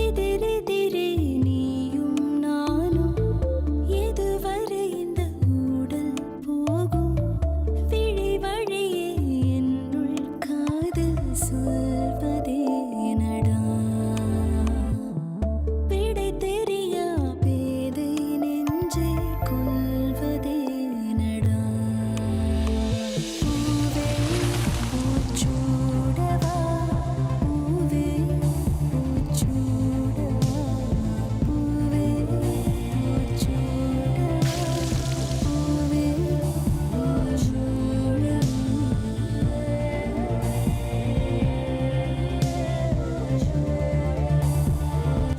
எதிரெதிரே நீயும் நானும் எதுவரை இந்த ஊடல் போகும் விழி வழியே என்னுள் காதல் சொல்வதே நடா விடை தெரியா பேதை நெஞ்சை கொள்வதே நடா பூவே பூச்சூடவா பூவே பூச்சூடவா பூவே பூச்சூடவா பூவே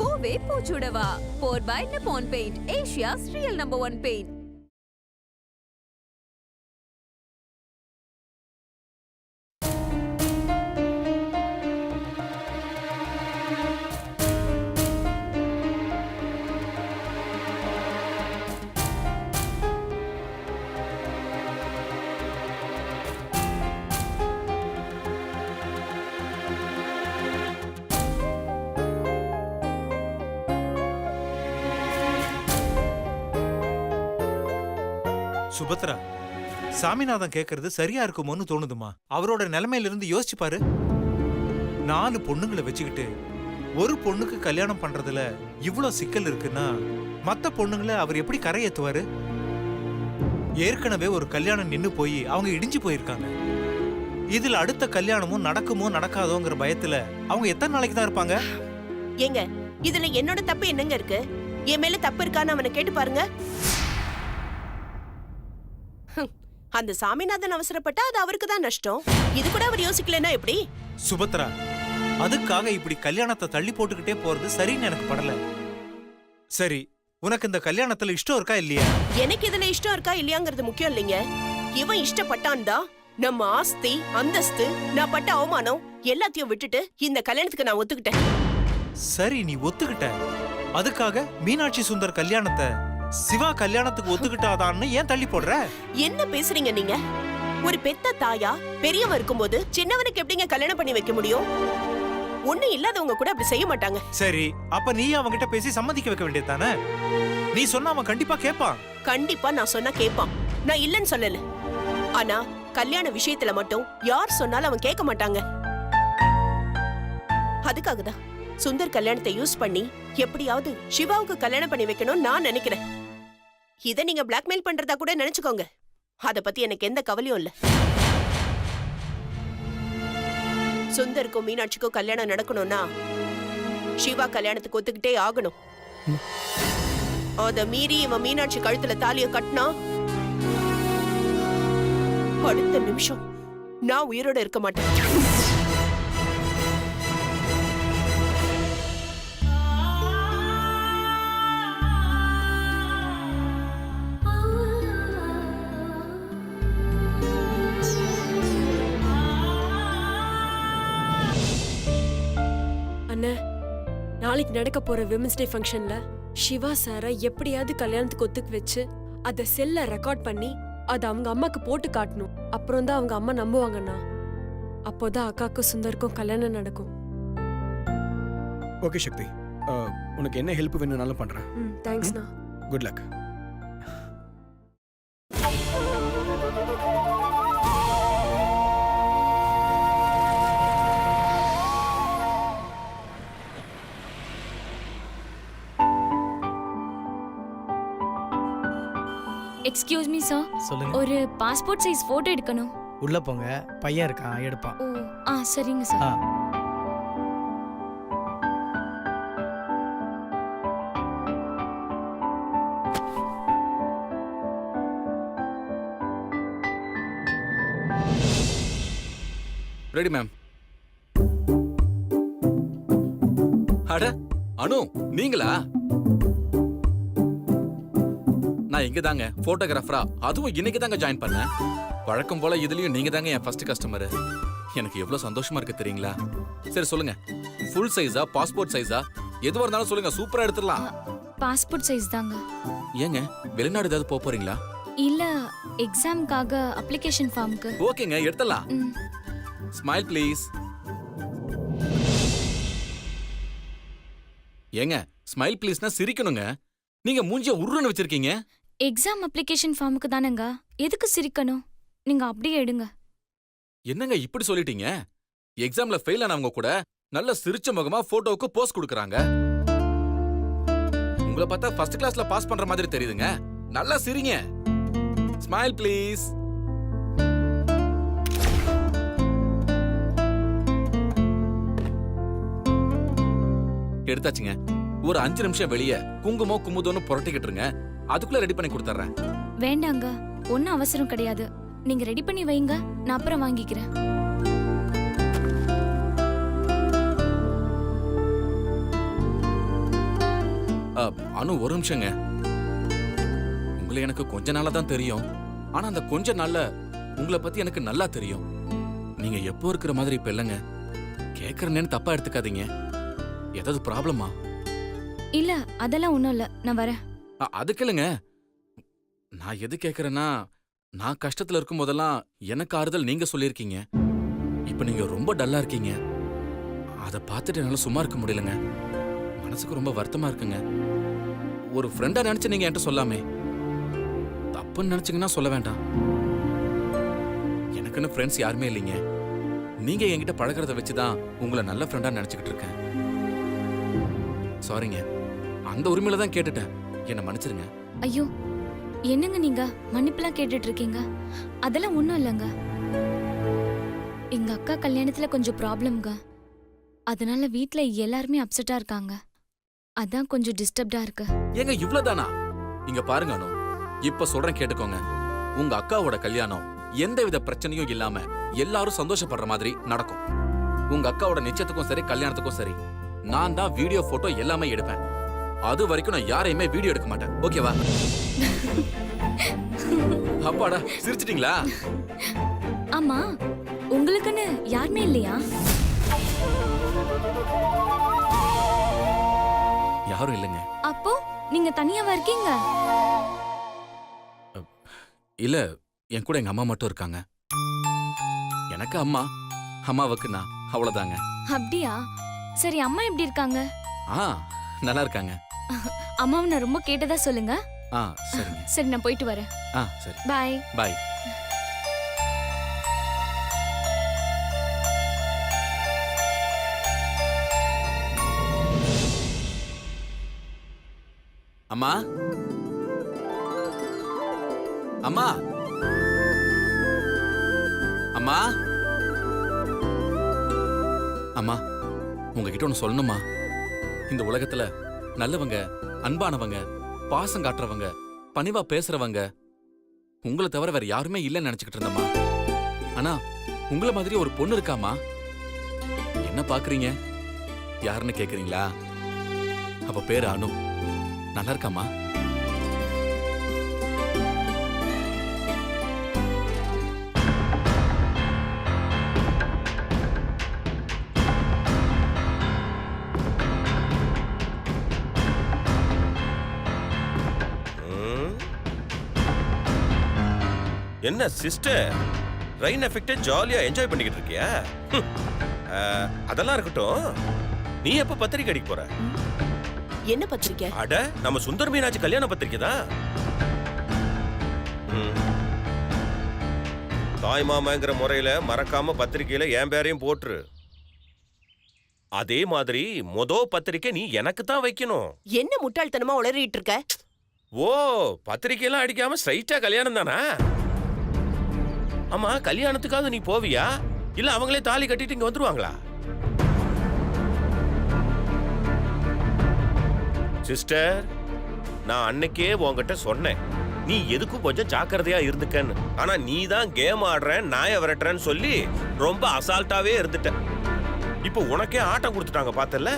பூவே பூச்சுடவா powered by Nippon Paint, Asia's real number 1 paint. Subhadra, Saminathan கேக்குறது சரியா இருக்குமோன்னு தோணுதுமா. அவரோட நிலைமையில இருந்து யோசிச்சு பாரு. 4 பொண்ணுங்களை வச்சுக்கிட்டு ஒரு பொண்ணுக்கு கல்யாணம் பண்றதுல இவ்வளவு சிக்கல் இருக்குன்னா மத்த பொண்ணுங்களை அவர் எப்படி கரையேத்துவாரு? ஏற்கனவே ஒரு கல்யாணம் நின்னு போய் அவங்க இடிஞ்சு போயிருக்காங்க. இதுல அடுத்த கல்யாணமும் நடக்குமோ நடக்காதோங்கிற பயத்துல அவங்க எத்தனை நாளைக்கு தான் இருப்பாங்க? ஏங்க, இதுல என்னோட தப்பு என்னங்க இருக்கு? என் மேல தப்பு இருக்கான்னு அவனை கேட்டு பாருங்க. அந்த சாமிநாதன் அவசரப்பட்டா அது அவருக்கு தான் நஷ்டம். இது கூட அவர் யோசிக்கலன்னா எப்படி? சுபத்ரா, அதுக்காக இப்படி கல்யாணத்தை தள்ளி போட்டுக்கிட்டே போறது சரின்னு எனக்கு படல. சரி, உனக்கு இந்த கல்யாணத்துல இஷ்டம் இருக்கா இல்லையா? எனக்கு இதுல இஷ்டம் இருக்கா இல்லையாங்கிறது முக்கியம் இல்லைங்க. இவன் இஷ்டப்பட்டான்டா நம்ம ஆஸ்தி, அந்தஸ்து, நான் பட்ட அவமானம் எல்லாத்தையும் விட்டுட்டு இந்த கல்யாணத்துக்கு நான் ஒத்துக்கிட்டேன். சரி, நீ ஒத்துக்கிட்ட. அதுக்காக மீனாட்சி சுந்தர் கல்யாணத்தை சிவா கல்யாணத்துக்கு ஒத்துக்கிட்டாதான்னு ஏன் தள்ளி போடுற? என்ன பேசுறீங்க நீங்க? ஒரு பெத்த தாயா பெரியவன் இருக்கும்போது சின்னவனுக்கு எப்படிங்க கல்யாணம் பண்ணி வைக்க முடியும்? ஒண்ணு இல்லாதவங்க கூட அப்படி செய்ய மாட்டாங்க. சரி, அப்ப நீ அவன்கிட்ட பேசி சம்மதிக்க வைக்க வேண்டியதானே? நீ சொன்னா அவன் கண்டிப்பா கேட்பான். கண்டிப்பா நான் சொன்னா கேட்பான், நான் இல்லன்னு சொல்லல. ஆனா கல்யாண விஷயத்துல மட்டும் யார் சொன்னாலும் அவன் கேட்க மாட்டாங்க. அதுக்காகதான் சுந்தர் கல்யாணத்தை யூஸ் பண்ணி எப்படியாவது சிவாவுக்கு கல்யாணம் பண்ணி வைக்கணும்னு நான் நினைக்கிறேன். இத நீங்க பிளாக்மெயில் பண்றதா கூட நினைச்சுக்கோங்க. அத பத்தி எனக்கு எந்த கவலையும் இல்ல. சுந்தருக்கும் மீனாட்சிக்கும் கல்யாணம் நடக்கணும்னா சிவா கல்யாணத்துக்கு ஒத்துக்கிட்டே ஆகணும். அத மீறி இவன் மீனாட்சி கழுத்துல தாலிய கட்டினா அடுத்த நிமிஷம் நான் உயிரோட இருக்க மாட்டேன். நாளைக்கு நடக்க போற விமென்ஸ் டே ஃபங்க்ஷன்ல சிவா சாரை எப்படியாவது கல்யாணத்துக்கு ஒத்துக்கு வச்சு அத செல்ல ரெக்கார்ட் பண்ணி அத அவங்க அம்மாக்கு போட்டு காட்டணும். அப்புறம் தான் அவங்க அம்மா நம்புவாங்கண்ணா. அப்போதான் அக்காக்கும் சுந்தருக்கும் கல்யாணம் நடக்கும். ஓகே சக்தி, உனக்கு என்ன ஹெல்ப் வேணும்னாலும் பண்றேன். தேங்க்ஸ்ண்ணா. Good luck. Excuse me sir, சொல்லுங்க. ஒரு பாஸ்போர்ட் சைஸ் போட்டோ எடுக்கணும். உள்ள போங்க, பையன் இருக்கான், எடுப்பான். ஓ சரிங்க சார். Ready ma'am. அட அனு, நீங்களா? நான் இங்க தாங்க போட்டோகிராஃபரா, அதுவும் இன்னைக்கு தாங்க ஜாயின் பண்ணேன். வழக்கம் போல இதுலயும் நீங்க தாங்க என் ஃபர்ஸ்ட் கஸ்டமர். எனக்கு எவ்வளவு சந்தோஷமா இருக்கு தெரியுங்களா? சரி சொல்லுங்க, ஃபுல் சைஸா பாஸ்போர்ட் சைஸா எதுவா இருந்தாலும் சொல்லுங்க, சூப்பரா எடுத்துடலாம். பாஸ்போர்ட் சைஸ் தாங்க. ஏங்க வெளிநாடு ஏதாவது போக போறீங்களா? இல்ல, எக்ஸாம்க்காக அப்ளிகேஷன் ஃபார்முக்கு. ஓகேங்க, எடுத்துடலாம். Smile please. ஏங்க ஸ்மைல் ப்ளீஸ்னா சிரிக்கணுங்க. நீங்க மூஞ்சிய உருன்னு வச்சிருக்கீங்க. எக்ஸாம் அப்ளிகேஷன் ஃபார்முக்கு தானேங்க. எதுக்கு சிரிக்கணும்? நீங்க அப்படியே எடுங்க. என்னங்க இப்படி சொல்லிட்டீங்க? எக்ஸாம்ல ஃபெயில் ஆனவங்க கூட நல்ல சிரிச்ச முகமா போட்டோவுக்கு போஸ் கொடுக்கறாங்க. உங்களை பார்த்தா ஃபர்ஸ்ட் கிளாஸ்ல பாஸ் பண்ற மாதிரி தெரியுதுங்க. நல்லா சிரிங்க. Smile please. எடுத்தாச்சுங்க. ஒரு 5 நிமிஷம் வெளியே குங்குமம் குமுதம்னு புரட்டிக்கிட்டுருங்க. அதுக்குள்ள ரெடி பண்ணி கொடுத்துறேன். வேண்டாங்க, ஒன்னும் அவசரம் கிடையாது. நீங்க ரெடி பண்ணி வைங்க, நான் அப்புறம் வாங்கிக்கிறேன். அனு ஒரு நிமிஷங்க. உங்களை எனக்கு கொஞ்ச நாளா தான் தெரியும். ஆனா அந்த கொஞ்ச நாள்ல உங்களை பத்தி எனக்கு நல்லா தெரியும். நீங்க எப்போ இருக்கிற மாதிரி இப்ப இல்லைங்க. கேக்குறேன்னு தப்பா எடுத்துக்காதீங்க. ஏதாவது ப்ராப்ளமா? இல்ல, அதெல்லாம் ஒண்ணும் இல்ல. நான் வரேன். அதுக்கு இல்லைங்க. நான் எது கேக்குறேன்னா, நான் கஷ்டத்துல இருக்கும் போதெல்லாம் எனக்கு ஆறுதல் நீங்க சொல்லியிருக்கீங்க. இப்ப நீங்க ரொம்ப டல்லா இருக்கீங்க. அதை பார்த்துட்டு என்னால சும்மா இருக்க முடியலங்க. மனசுக்கு ரொம்ப வருத்தமா இருக்குங்க. ஒரு ஃப்ரெண்டா நினைச்சு நீங்க என்கிட்ட சொல்லாமே. தப்புன்னு நினைச்சீங்கன்னா சொல்ல வேண்டாம். எனக்குன்னு ஃப்ரெண்ட்ஸ் யாருமே இல்லைங்க. நீங்க என்கிட்ட பழகிறத வச்சுதான் உங்களை நல்ல ஃப்ரெண்டா நினைச்சுக்கிட்டு இருக்கேன். சாரிங்க, அந்த உரிமையில தான் கேட்டுட்டேன். என்ன மன்னிச்சிருங்க. ஐயோ, என்னங்க நீங்க மன்னிப்புலாம் கேட்டுட்டு இருக்கீங்க? அதெல்லாம் ஒண்ணும் இல்லைங்க. எங்க அக்கா கல்யாணத்துல கொஞ்சம் ப்ராப்ளம்ங்க. அதனால வீட்ல எல்லாருமே அப்செட்டா இருக்காங்க. அதான் கொஞ்சம் டிஸ்டர்ப்டா இருக்கு. ஏங்க இவ்ளோதானா? இங்க பாருங்க அனு, இப்ப சொல்றேன் கேட்டுக்கோங்க. உங்க அக்காவோட கல்யாணம் எந்தவித பிரச்சனையும் இல்லாம எல்லாரும் சந்தோஷப்படுற மாதிரி நடக்கும். உங்க அக்காவோட நிச்சயத்துக்கும் சரி கல்யாணத்துக்கும் சரி நான் தான் வீடியோ போட்டோ எல்லாமே எடுப்பேன். அது வரைக்கும் நான் யாரையுமே வீடியோ எடுக்க மாட்டேன். ஓகேவா? அப்பாடா சிரிச்சிட்டீங்களா? ஆமா, உங்களுக்குன்னு யாருமே இல்லையா? யாரும் இல்லைங்க. அப்போ நீங்க தனியாவா இருக்கீங்க? இல்ல, என் கூட எங்க அம்மா மட்டும் இருக்காங்க. எனக்கு அம்மா, அம்மாவுக்கு நான், அவ்வளவுதாங்க. அப்படியா? சரி, அம்மா எப்படி இருக்காங்க? நல்லா இருக்காங்க. அம்மாவை நான் ரொம்ப கேட்டதா சொல்லுங்க. சரிங்க. சரி, நான் போயிட்டு வரேன். சரி. பாய். பாய். அம்மா, அம்மா, அம்மா, அம்மா, உங்ககிட்ட ஒன்று சொல்லணுமா? இந்த உலகத்துல நல்லவங்க, அன்பானவங்க, பாசம் காட்டுறவங்க, பணிவா பேசுறவங்க உங்களை தவிர வேற யாருமே இல்லைன்னு நினைச்சுக்கிட்டு இருந்தம்மா. ஆனா உங்களை மாதிரி ஒரு பொண்ணு இருக்காமா. என்ன பாக்குறீங்க? யாருன்னு கேக்குறீங்களா? அவ பேரு அனு. நல்லா இருக்காமா? என்ன சிஸ்டர், ரெயின் எஃபெக்ட் ஜாலியா என்ஜாய் பண்ணிக்கிட்டு இருக்கியா? அதெல்லாம் இருக்கட்டும். நீ எப்ப பத்திரிக்கை அடிக்க போற? என்ன பத்திரிக்கை? அட, நம்ம சுந்தர் மீனாட்சி கல்யாண பத்திரிக்கை தான். தாய் மாமாங்கிற முறையில மறக்காம பத்திரிக்கையில என் பேரையும் போட்டுரு. அதே மாதிரி பத்திரிக்கை நீ எனக்கு தான் வைக்கணும். என்ன முட்டாள்தனமா உளறிட்டு இருக்க? ஓ, பத்திரிக்கையெல்லாம் அடிக்காம ஸ்ட்ரைட்டா கல்யாணம் தானா? ஆமா, கல்யாணத்துக்காவது நீ போவியா இல்ல அவங்களே தாலி கட்டிட்டு இங்க வந்துருவாங்களா? சிஸ்டர், நான் அன்னைக்கே உன்கிட்ட சொன்னேன், நீ எதுக்கும் கொஞ்சம் ஜாக்கிரதையா இருந்துக்கன்னு. ஆனா நீ தான் கேம் ஆடுறேன், நாய விரட்டுறேன்னு சொல்லி ரொம்ப அசால்ட்டாவே இருந்துட்ட. இப்போ உனக்கே ஆட்டம் கொடுத்துட்டாங்க, பார்த்தல?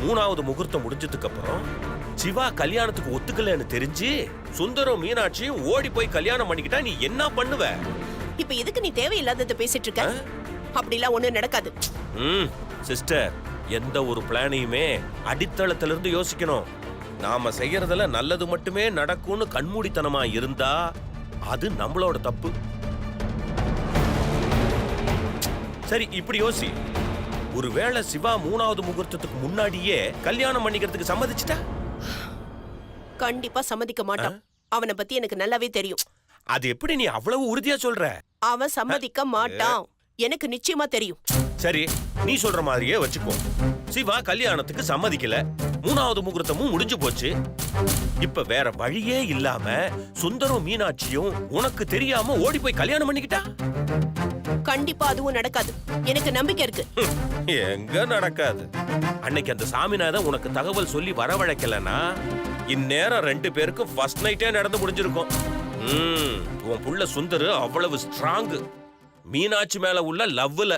மூணாவது முகூர்த்தம் முடிஞ்சதுக்கு அப்புறம் சிவா கல்யாணத்துக்கு ஒத்துக்கலன்னு தெரிஞ்சு சுந்தரம் மீனாட்சியும் ஓடி போய் கல்யாணம் பண்ணிக்கிட்டா நீ என்ன பண்ணுவ? இப்ப எதுக்கு நீ தேவையில்லாததை பேசிட்டு இருக்க? அப்படிலாம் ஒண்ணு நடக்காது. சிஸ்டர், எந்த ஒரு பிளானையுமே அடித்தளத்துல இருந்து யோசிக்கணும். நாம செய்யறதுல நல்லது மட்டுமே நடக்கும்னு கண்மூடித்தனமா இருந்தா அது நம்மளோட தப்பு. சரி இப்படி யோசி, ஒருவேளை சிவா 3வது முகூர்த்தத்துக்கு முன்னாடியே கல்யாணம் பண்ணிக்கிறதுக்கு சம்மதிச்சிட்டா? கண்டிப்பா சம்மதிக்க மாட்டான். அவனை பத்தி எனக்கு நல்லாவே தெரியும். அது எப்படி நீ அவ்வளவு உறுதியா சொல்ற? அவன் சம்மதிக்க மாட்டான், எனக்கு நிச்சயமா தெரியும். சரி, நீ சொல்ற மாதிரியே வச்சுக்கோ. சிவா கல்யாணத்துக்கு சம்மதிக்கல, 3வது முகூர்த்தமும் முடிஞ்சு போச்சு. இப்ப வேற வழியே இல்லாம சுந்தரம் மீனாட்சியும் உனக்கு தெரியாம ஓடி போய் கல்யாணம் பண்ணிக்கிட்டா? கண்டிப்பா அதுவும் நடக்காது, எனக்கு நம்பிக்கை இருக்கு. எங்க நடக்காது? அன்னைக்கு அந்த சாமிநாதன் உனக்கு தகவல் சொல்லி வரவழைக்கலனா இந்நேரம் 2 பேருக்கும் ஃபர்ஸ்ட் நைட்டே நடந்து முடிஞ்சிருக்கும். உன் புள்ள சுந்தர் அவ்வளவு ஸ்ட்ராங், மீனாட்சி மேல உள்ள லவ்ல.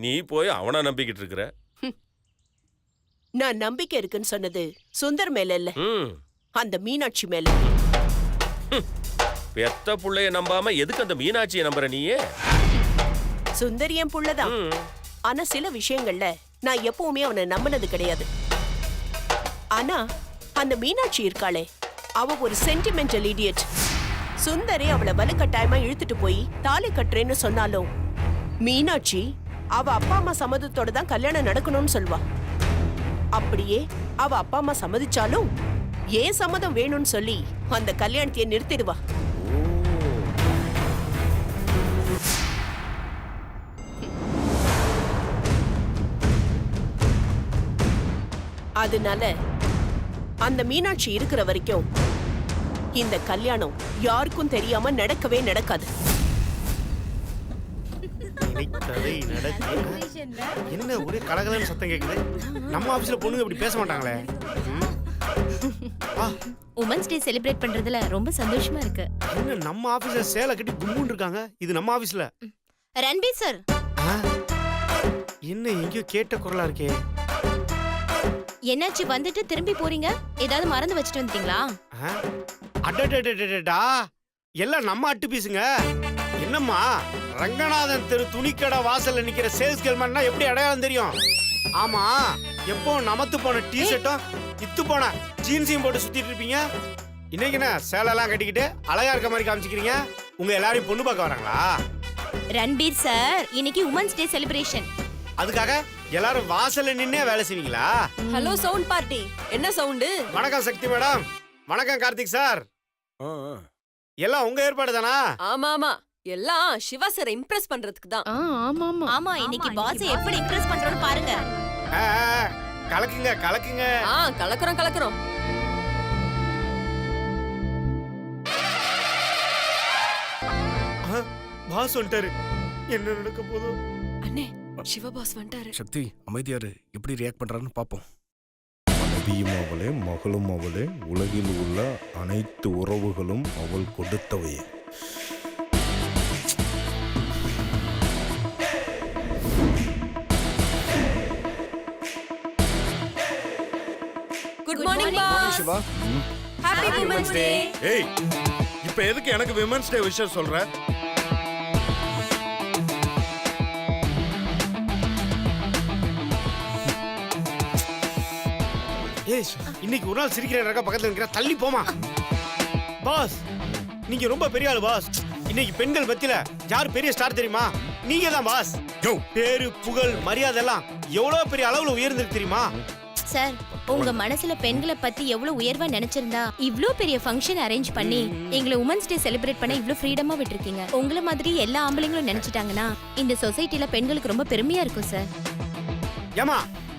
நீ போய் அவனா நம்பிக்கிட்டு இருக்கிற. நான் நம்பிக்கை இருக்குன்னு சொன்னது சுந்தர் மேல இல்ல, அந்த மீனாட்சி மேல. பெத்த புள்ளைய நம்பாம எதுக்கு அந்த மீனாட்சியை நம்புற நீயே? சுந்தர் என் புள்ளதான், ஆனா சில விஷயங்கள்ல நான் எப்பவுமே அவனை நம்பினது கிடையாது. ஆனா அந்த மீனாட்சி இருக்காளே, அவ ஒரு சென்டிமெண்டல் இடியட். சுந்தரே அவளை வலுக்கட்டாயமா இழுத்துட்டு போய் தாலி கட்டுறேன்னு சொன்னாலும் மீனாட்சி அவ அப்பா அம்மா சம்மதத்தோட தான் கல்யாணம் நடக்கணும்னு சொல்வா. அப்படியே அவ அப்பா அம்மா சம்மதிச்சாலும் ஏன் சம்மதம் வேணும்னு சொல்லி அந்த கல்யாணத்தையே நிறுத்திடுவா. அதனால அந்த மீனாட்சி இருக்கிற வரைக்கும் இந்த கல்யாணம் யாருக்கும் தெரியாம நடக்கவே நடக்காது. என்ன ஒரே கலகலன்னு சத்தம் கேக்குது? நம்ம ஆபீஸ்ல பொண்ணுங்க இப்படி பேச மாட்டாங்களே. உமன்ஸ் டே செலிப்ரேட் பண்றதுல ரொம்ப சந்தோஷமா இருக்கு. என்ன நம்ம ஆபீஸ்ல சேலை கட்டி கும்முன்னு இருக்காங்க? இது நம்ம ஆபீஸ்ல. ரன்பீர் சார், என்ன எங்கேயோ கேட்ட குரலா இருக்கே. என்னாச்சு வந்துட்டு திரும்பி போறீங்க? ஏதாவது மறந்து வச்சுட்டு வந்துட்டீங்களா? அடடடடடா, எல்லாம் நம்ம அட்டு பீசுங்க. என்னம்மா, ரங்கநாதன் தெரு துணிக்கடை வாசல்ல நிக்கிற சேல்ஸ் கேர்மன்னா எப்படி அடையாளம் தெரியும்? ஆமா, எப்போ நமத்து போன டி-ஷர்ட்டும் இத்து போன ஜீன்ஸையும் போட்டு சுத்திட்டு இருப்பீங்க. இன்னைக்கு என்ன சேலெல்லாம் கட்டிக்கிட்டு அழகா இருக்க மாதிரி காமிச்சிக்கிறீங்க? உங்க எல்லாரையும் பொண்ணு பார்க்க வராங்களா? ரன்பீர் சார், இன்னைக்கு உமன்ஸ் டே செலிப்ரேஷன். அதுக்காக எல்லாரும் வாசல்ல நின்னே வேலை செய்வீங்களா? ஹலோ சவுண்ட் பார்ட்டி, என்ன சவுண்டு? வணக்கம் சக்தி மேடம். வணக்கம் கார்த்திக் சார். எல்லாம் உங்க ஏற்பாடு தானா? ஆமா ஆமா, எல்லாம் சிவா சார் இம்ப்ரெஸ் பண்றதுக்கு தான். ஆமா, இன்னைக்கு பாஸ் எப்படி இம்ப்ரெஸ் பண்றோம்னு பாருங்க. கலக்குங்க கலக்குங்க. கலக்குறோம் கலக்குறோம். பாஸ் வந்துட்டாரு, என்ன நடக்க போதோ? அண்ணே, சிவா பாஸ் வந்துட்டாரு. சக்தி அமைதியாரு, எப்படி ரியாக்ட் பண்றாருன்னு பாப்போம். மனைவியும் அவளே, மகளும் அவளே, உலகில் உள்ள அனைத்து உறவுகளும் அவள் கொடுத்தவையே. Good morning boss. Siva, happy women's day. ஏய், இப்ப எதுக்கு எனக்கு விமென்ஸ் டே விஷயம் சொல்ற? ஏய், இன்னைக்கு ஒரு நாள் சிரிக்கிறேன் பக்கத்துல இருக்கிற, தள்ளி போமா. பாஸ், நீங்க ரொம்ப பெரிய ஆளு பாஸ். இன்னைக்கு பெண்கள் பத்தியில யார் பெரிய ஸ்டார் தெரியுமா? நீங்க தான் பாஸ். பேரு புகழ் மரியாதை எல்லாம் எவ்வளவு பெரிய அளவுல உயர்ந்திருக்கு தெரியுமா? சார், உங்க மனசுல பெண்களை பத்தி எவ்வளவு உயர்வா நினைச்சிருந்தா இவ்ளோ பெரிய ஃபங்க்ஷன் அரேஞ்ச் பண்ணி எங்களை உமன்ஸ் டே செலிப்ரேட் பண்ண இவ்ளோ ஃப்ரீடமா விட்டுருக்கீங்க. உங்கள மாதிரி எல்லா ஆம்பளைங்களும் நினைச்சிட்டாங்கன்னா இந்த சொசைட்டில பெண்களுக்கு ரொம்ப பெருமையா இருக்கும் சார். ஏமா,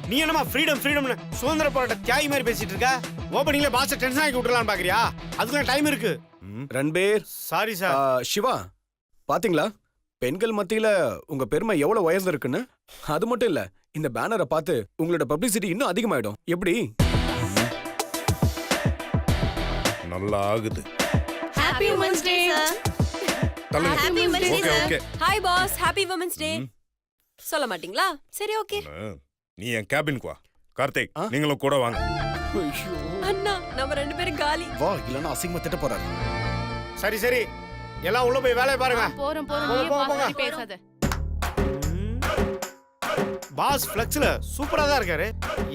நீ என்னமா ஃப்ரீடம் ஃப்ரீடம்னு சுதந்திர போராட்ட தியாகி மாதிரி பேசிட்டு இருக்க? ஓபனிங்ல பாஸ் டென்ஷன் ஆக்கி விட்டுறலாம்னு பாக்குறியா? அதுக்கு டைம் இருக்கு. ரன்பீர். Sorry sir. சிவா, பாத்தீங்களா பெண்கள் மத்தியில உங்க பெருமை எவ்வளவு உயர்ந்திருக்குன்னு? அது மட்டும் இல்ல, இந்த பேனரை பார்த்து உங்களோட பப்ளிசிட்டி இன்னும் அதிகமாயிடும். எப்படி? நல்லா ஆகுது. Happy women's day sir. Happy women's day sir. Hi boss, happy women's டே. சொல்ல மாட்டீங்களா? சரி, ஓகே. நீ என் கேபினுக்கு வா. கார்த்திக், நீங்களும் கூட வாங்க. அண்ணா, நம்ம 2 பேரும் காலி. வா, இல்லன்னா அசிங்கமா திட்ட போறாரு. சரி சரி, எல்லாம் உள்ள போய் வேலையை பாருங்க. போறோம் பேசாத. பாஸ் ஃப்ளெக்ஸ்ல சூப்பரா தான் இருக்காரு.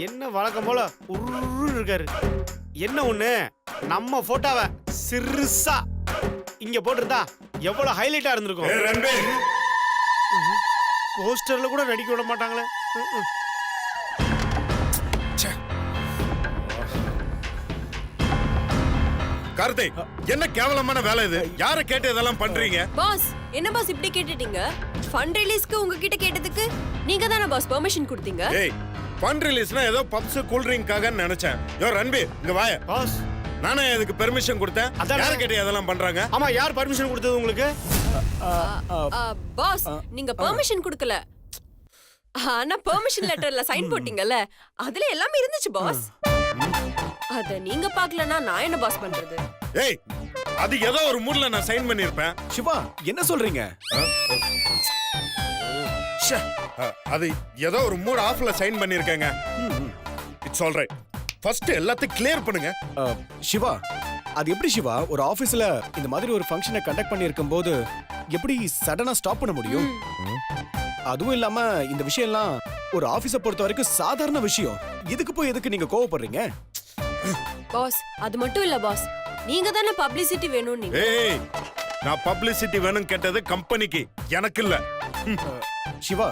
என்ன வழக்கம் போல உருன்னு இருக்காரு. என்ன ஒண்ணு, நம்ம போட்டோவை சிறுசா இங்க போட்டிருந்தா எவ்வளவு ஹைலைட்டா இருந்திருக்கும். போஸ்டர்ல கூட நடிக்க விட மாட்டாங்களே. கார்த்திக், என்ன கேவலமான வேலை இது? யார கேட்டு இதெல்லாம் பண்றீங்க? பாஸ் என்ன பாஸ் இப்படி கேட்டுட்டீங்க? ஃபண்ட் ரிலீஸ்க்கு உங்ககிட்ட கேட்டதுக்கு நீங்க தானே பாஸ் பெர்மிஷன் கொடுத்தீங்க. ஏய், ஃபண்ட் ரிலீஸ்னா ஏதோ பப்ஸ் கூல் ட்ரிங்காக நினைச்சேன். யோ ரன்பீர், இங்க வாய. பாஸ் நானே இதுக்கு பெர்மிஷன் கொடுத்தேன். அதான் யார கேட்டு இதெல்லாம் பண்றாங்க? ஆமா, யார் பர்மிஷன் கொடுத்தது உங்களுக்கு? பாஸ் நீங்க பெர்மிஷன் கொடுக்கல. ஆனா பெர்மிஷன் லெட்டர்ல சைன் போட்டீங்கல்ல, அதுல எல்லாமே இருந்துச்சு பாஸ். அத நீங்க பார்க்கலனா நான் என்ன பாஸ் பண்றது? ஏய், அது ஏதோ ஒரு மூட்ல நான் சைன் பண்ணிருப்பேன். சிவா என்ன சொல்றீங்க? அது ஏதோ ஒரு மூட் ஆஃப்ல சைன் பண்ணிருக்கேங்க. It's all right. ஃபர்ஸ்ட் எல்லாத்தையும் கிளியர் பண்ணுங்க. சிவா, அது எப்படி சிவா ஒரு ஆபீஸ்ல இந்த மாதிரி ஒரு ஃபங்க்ஷனை கண்டக்ட் பண்ணிருக்கும் போது எப்படி சடனா ஸ்டாப் பண்ண முடியும்? அதுவும் இல்லாம இந்த விஷயம் எல்லாம் ஒரு ஆபீஸை பொறுத்த வரைக்கும் சாதாரண விஷயம். இதுக்கு போய் எதுக்கு நீங்க கோவப்படுறீங்க? பாஸ் அது மட்டும் இல்ல பாஸ், நீங்க தானே பப்ளிசிட்டி வேணும் நீங்க. ஏய், நான் பப்ளிசிட்டி வேணும் கேட்டது கம்பெனிக்கு, எனக்கு இல்ல. சிவா,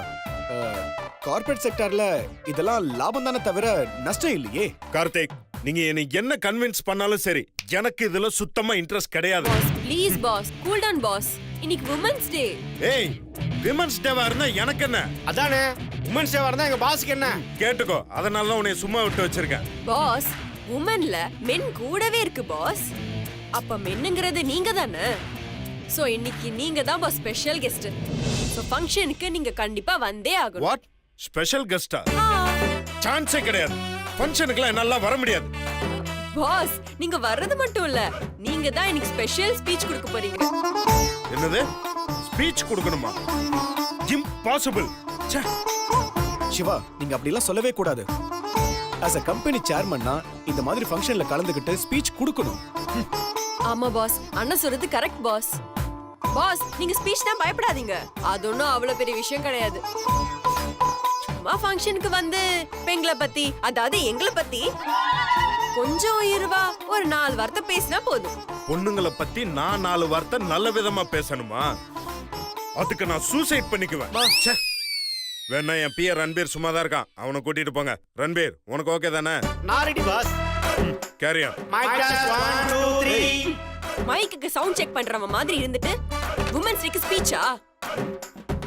கார்ப்பரேட் செக்டார்ல இதெல்லாம் லாபம் தானே தவிர நஷ்டம் இல்லையே. கார்த்திக், நீங்க என்ன கன்வின்ஸ் பண்ணாலும் சரி, எனக்கு இதுல சுத்தமா இன்ட்ரெஸ்ட் கிடையாது. Boss please boss, cool down boss. இன்னைக்கு உமன்ஸ் டே. ஏய், விமன்ஸ் டேவா இருந்தா எனக்கு என்ன? அதானே உமன்ஸ் டேவா இருந்தா எங்க பாஸ்க்கு என்ன? கேட்டுக்கோ, அதனால தான் உன்னை சும்மா விட்டு வச்சிருக்கேன். பாஸ் உமன்ல மென் கூடவே இருக்கு பாஸ். அப்ப மென்னுங்கிறது நீங்க தானே. சோ இன்னைக்கு நீங்க தான் பாஸ் ஸ்பெஷல் கெஸ்ட். சோ ஃபங்க்ஷனுக்கு நீங்க கண்டிப்பா வந்தே ஆகணும். வாட்? ஸ்பெஷல் கெஸ்டா? சான்ஸே கிடையாது. ஃபங்க்ஷனுக்குலாம் என்னால வர முடியாது. பாஸ் நீங்க வர்றது மட்டும் இல்ல, நீங்க தான் இன்னைக்கு ஸ்பெஷல் ஸ்பீச் கொடுக்க போறீங்க. என்னது? ஸ்பீச் கொடுக்கணுமா? இம்பாசிபிள். சிவா, நீங்க அப்படி எல்லாம் சொல்லவே கூடாது. as a கம்பெனி சேர்மன்னா இந்த மாதிரி ஃபங்க்ஷன்ல கலந்துக்கிட்டு ஸ்பீச் கொடுக்கணும். ஆமா பாஸ், அண்ணா சொல்றது கரெக்ட் பாஸ். பாஸ் நீங்க ஸ்பீச் தான் பயப்படாதீங்க, அது ஒன்றும் அவ்வளவு பெரிய விஷயம் கிடையாது. சும்மா ஃபங்க்ஷனுக்கு வந்து பெண்களை பத்தி, அதாவது எங்களை பத்தி கொஞ்சம் இருவா ஒரு 4 வார்த்தை பேசினா போதும். பொண்ணுங்களை பத்தி நான் 4 வார்த்தை நல்ல விதமா பேசணுமா? அதுக்கு நான் சூசைட் பண்ணிக்குவேன். ச்சே. வேணா என் பியர் ரன்பீர் சும்மா தான் இருக்கான், அவனை கூட்டிட்டு போங்க. ரன்பீர், உனக்கு ஓகே தானே? நான் ready boss. Carry on. Mic test 1 2 3. மைக்குக்கு சவுண்ட் செக் பண்றவன் மாதிரி இருந்துட்டு உமன்ஸ் டேக்கு ஸ்பீச்சா?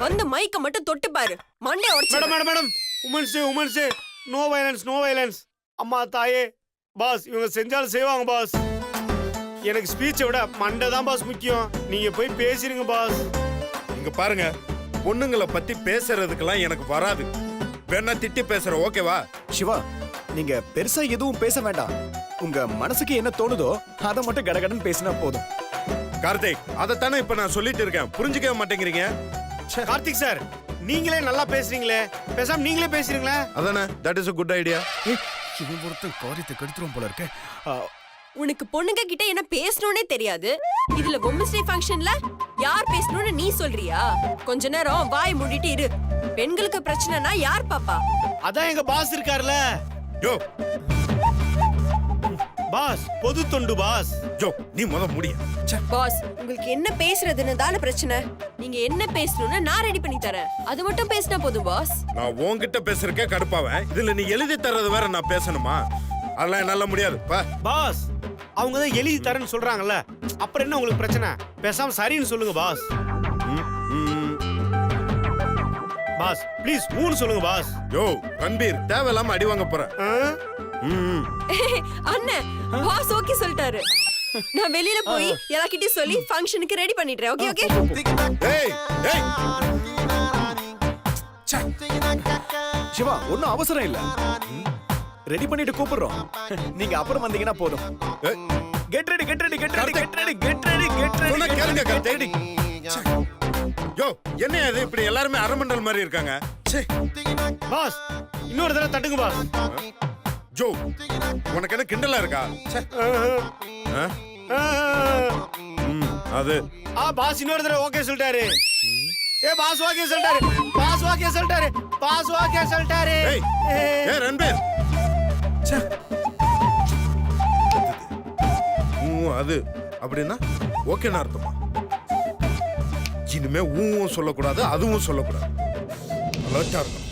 வந்து மைக்க மட்டும் தொட்டு பாரு, மண்டே உடைச்சு. Madam madam, women's day no violence no violence. அம்மா தாயே, பாஸ் இவங்க செஞ்சாலும் செய்வாங்க பாஸ். எனக்கு ஸ்பீச்சை விட மண்டை தான் பாஸ் முக்கியம். நீங்க போய் பேசிருங்க பாஸ். இங்க பாருங்க, பொண்ணுங்களை பத்தி பேசுறதுக்கெல்லாம் எனக்கு வராது. வேணா திட்டி பேசுற, ஓகேவா? சிவா, நீங்க பெருசா எதுவும் பேச வேண்டாம். உங்க மனசுக்கு என்ன தோணுதோ அதை மட்டும் கடகடன்னு பேசினா போதும். கார்த்திக், அதைத்தானே இப்ப நான் சொல்லிட்டு இருக்கேன், புரிஞ்சுக்கவே மாட்டேங்கிறீங்க. கார்த்திக் சார், நீங்களே நல்லா பேசுறீங்களே, பேசாம நீங்களே பேசுறீங்களே. அதானே, that is a good idea. இவன் ஒருத்தன் காரியத்தை கெடுத்துரும் போல இருக்கு. உனக்கு பொண்ணுங்க கிட்ட என்ன பேசணும்னே தெரியாது. இதுல உமன்ஸ் டே ஃபங்க்ஷன்ல யார் பேசணும்னு நீ சொல்றியா? கொஞ்ச நேரம் வாய் மூடிட்டு இரு. பெண்களுக்கு பிரச்சனைனா யார் பாப்பா? அதான் எங்க பாஸ் இருக்காருல. யோ பாஸ், பொது தொண்டு பாஸ். யோ, நீ முத முடிய. பாஸ் உங்களுக்கு என்ன பேசுறதுன்னு தானே பிரச்சனை. நீங்க என்ன பேசணும்னு நான் ரெடி பண்ணி தரேன், அது மட்டும் பேசினா போதும் பாஸ். நான் உன்கிட்ட பேசுறக்கே கடுப்பாவேன், இதுல நீ எழுதி தர்றது வேற நான் பேசணுமா? அதெல்லாம் என்னால முடியாது. பாஸ், அவங்க தான் எழுதி தரேன்னு சொல்றாங்கல்ல, அப்புறம் என்ன உங்களுக்கு பிரச்சனை? பேசாம சரின்னு சொல்லுங்க பாஸ். பாஸ் ப்ளீஸ் ஊன்னு சொல்லுங்க பாஸ். யோ ரன்பீர், தேவையில்லாம அடி வாங்க போறேன். அண்ணன் பாஸ் ஓகே சொல்லிட்டாரு. நான் வெளியில போய் எல்லார்கிட்டயும் சொல்லி ஃபங்க்ஷனுக்கு ரெடி பண்ணிடுறேன். Okay okay. ஏய் ஏய், சிவா, ஒன்னும் அவசரம் இல்ல, ரெடி பண்ணிட்டு கூப்பிடுறோம். நீங்க அப்புறம் வந்தீங்கன்னா போதும். Get ready get ready get ready get ready get ready get ready. சொன்னா கேளுங்க கார்த்திக். யோ, என்ன இது இப்படி எல்லாரும் அரமண்டல் மாதிரி இருக்காங்க? பாஸ் இன்னொரு தடவை தட்டுங்க பாஸ். ஜோ, உனக்கு என்ன கிண்டலா இருக்கா? அது பாஸ் இன்னொரு தடவை ஓகே சொல்லிட்டாரு. பாஸ் ஓகே சொல்லிட்டாரு. பாஸ் ஓகே சொல்லிட்டாரு. பாஸ் ஓகே சொல்லிட்டாரு. ஏய் ரன்பீர், அது அப்படின்னா ஓகேன்னு அர்த்தமா? இனிமே ஊவும் சொல்லக்கூடாது, அதுவும் சொல்லக்கூடாது. அலர்ட்டா இருக்கணும்